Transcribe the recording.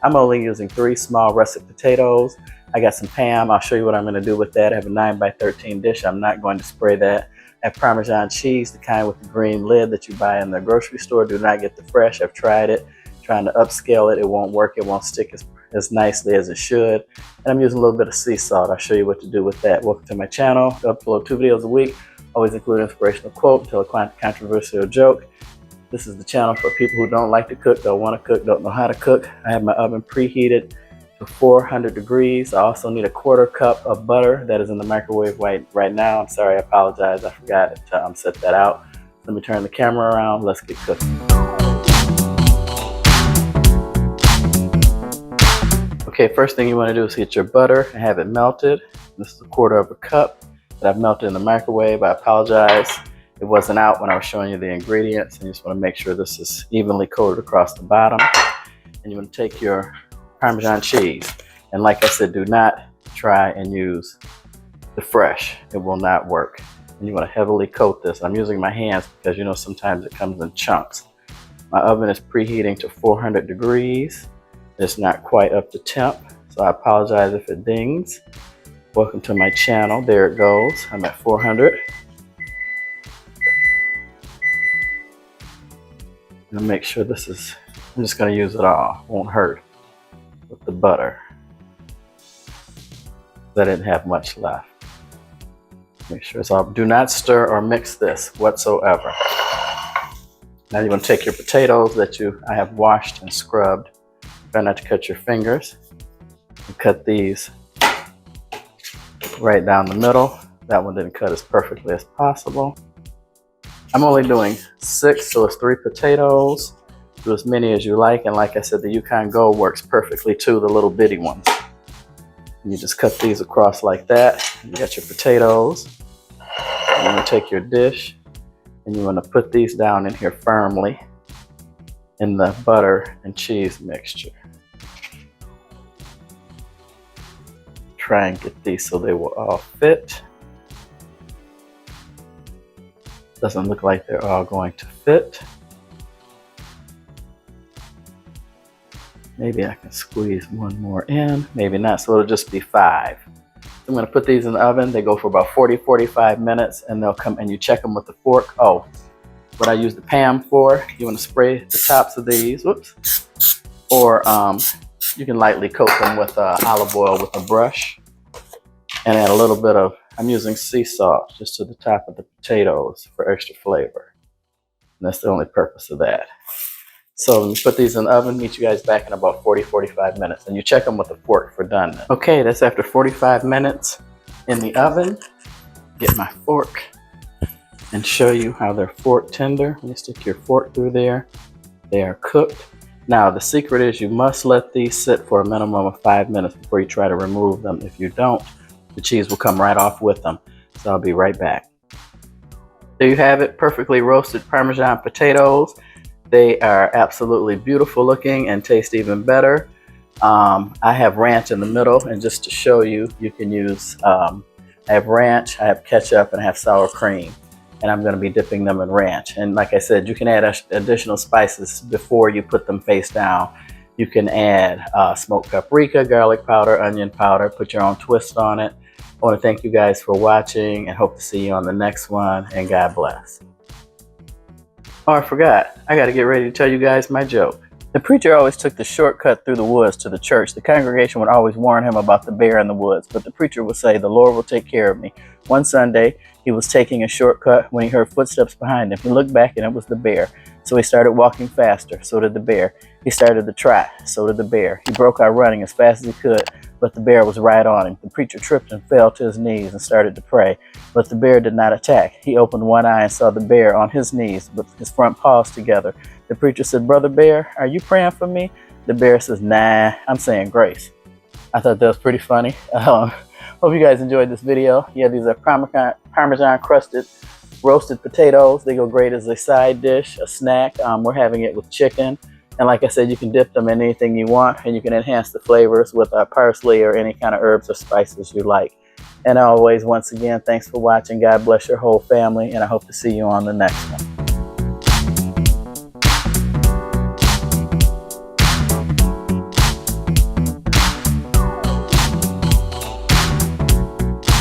I'm only using 3 small russet potatoes. I got some Pam. I'll show you what I'm going to do with that. I have a 9x13 dish. I'm not going to spray that. I have Parmesan cheese, the kind with the green lid that you buy in the grocery store. Do not get the fresh. I've tried it. Trying to upscale it. It won't work. It won't stick as nicely as it should. And I'm using a little bit of sea salt. I'll show you what to do with that. Welcome to my channel. I upload 2 videos a week. Always include an inspirational quote, tell a controversial joke. This is the channel for people who don't like to cook, don't want to cook, don't know how to cook. I have my oven preheated to 400 degrees. I also need a 1/4 cup of butter that is in the microwave right now. I'm sorry, I apologize. I forgot to set that out. Let me turn the camera around. Let's get cooking. Okay, first thing you want to do is get your butter and have it melted. This is a 1/4 cup that I've melted in the microwave. I apologize. It wasn't out when I was showing you the ingredients. And you just want to make sure this is evenly coated across the bottom. And you want to take your Parmesan cheese. And like I said, do not try and use the fresh. It will not work. And you want to heavily coat this. I'm using my hands because you know sometimes it comes in chunks. My oven is preheating to 400 degrees. It's not quite up to temp, so I apologize if it dings. Welcome to my channel. There it goes. I'm at 400. And make sure this is, I'm just going to use it all. Won't hurt with the butter. I didn't have much left. Make sure it's all, do not stir or mix this whatsoever. Now you're going to take your potatoes that I have washed and scrubbed. Try not to cut your fingers. And cut these right down the middle. That one didn't cut as perfectly as possible. I'm only doing 6, so it's 3 potatoes. Do as many as you like, and like I said, the Yukon Gold works perfectly too, the little bitty ones. And you just cut these across like that. You got your potatoes. You want to take your dish, and you want to put these down in here firmly in the butter and cheese mixture. Try and get these so they will all fit. Doesn't look like they're all going to fit. Maybe I can squeeze one more in, maybe not, so it'll just be 5. I'm going to put these in the oven. They go for about 40-45 minutes, and they'll come, and you check them with the fork. Oh, what I use the Pam for, you want to spray the tops of these, whoops, or you can lightly coat them with olive oil with a brush, and add a little bit of, I'm using sea salt just to the top of the potatoes for extra flavor. And that's the only purpose of that. So when you put these in the oven, meet you guys back in about 40-45 minutes. And you check them with a fork for done. Okay, that's after 45 minutes in the oven. Get my fork and show you how they're fork tender. You stick your fork through there. They are cooked. Now the secret is you must let these sit for a minimum of 5 minutes before you try to remove them. If you don't, the cheese will come right off with them. So I'll be right back. There you have it, perfectly roasted Parmesan potatoes. They are absolutely beautiful looking and taste even better. I have ranch in the middle, and just to show you, you can use, I have ranch, I have ketchup, and I have sour cream. And I'm going to be dipping them in ranch. And like I said, you can add additional spices before you put them face down. You can add smoked paprika, garlic powder, onion powder, put your own twist on it. I want to thank you guys for watching and hope to see you on the next one, and God bless. Oh, I forgot. I got to get ready to tell you guys my joke. The preacher always took the shortcut through the woods to the church. The congregation would always warn him about the bear in the woods, but the preacher would say, "The Lord will take care of me." One Sunday, he was taking a shortcut when he heard footsteps behind him. He looked back and it was the bear. So he started walking faster. So did the bear. He started to trot. So did the bear. He broke out running as fast as he could, but the bear was right on him. The preacher tripped and fell to his knees and started to pray, but the bear did not attack. He opened one eye and saw the bear on his knees with his front paws together. The preacher said, "Brother Bear, are you praying for me?" The bear says, "Nah, I'm saying grace." I thought that was pretty funny. Hope you guys enjoyed this video. Yeah, these are Parmesan crusted roasted potatoes. They go great as a side dish, a snack. We're having it with chicken. And like I said, you can dip them in anything you want, and you can enhance the flavors with parsley or any kind of herbs or spices you like. And always, once again, thanks for watching. God bless your whole family, and I hope to see you on the next one.